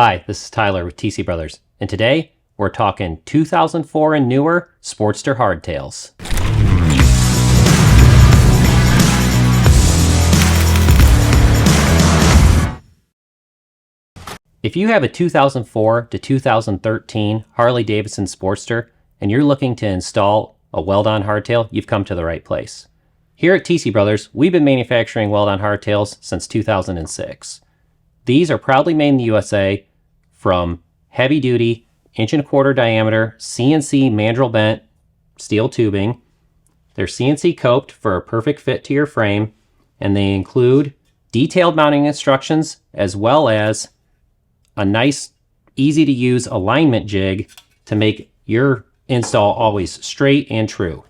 Hi, this is Tyler with TC Brothers, and today we're talking 2004 and newer Sportster Hardtails. If you have a 2004 to 2013 Harley-Davidson Sportster and you're looking to install a Weld-on hardtail, you've come to the right place. Here at TC Brothers, we've been manufacturing Weld-on hardtails since 2006. These are proudly made in the USA from heavy-duty, 1.25" diameter CNC Mandrel bent steel tubing. They're CNC coped for a perfect fit to your frame, and they include detailed mounting instructions as well as a nice, easy-to-use alignment jig to make your install always straight and true.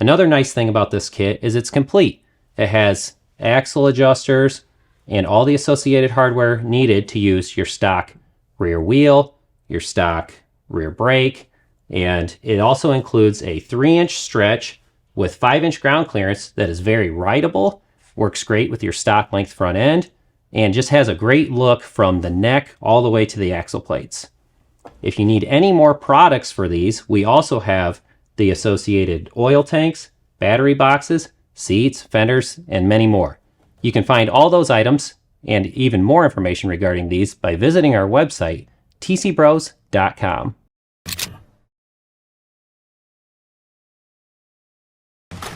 Another nice thing about this kit is it's complete. It has axle adjusters and all the associated hardware needed to use your stock rear wheel, your stock rear brake, and it also includes a 3-inch stretch with 5-inch ground clearance that is very rideable, works great with your stock length front end, and just has a great look from the neck all the way to the axle plates. If you need any more products for these, we also have the associated oil tanks, battery boxes, seats, fenders, and many more. You can find all those items and even more information regarding these by visiting our website, tcbros.com.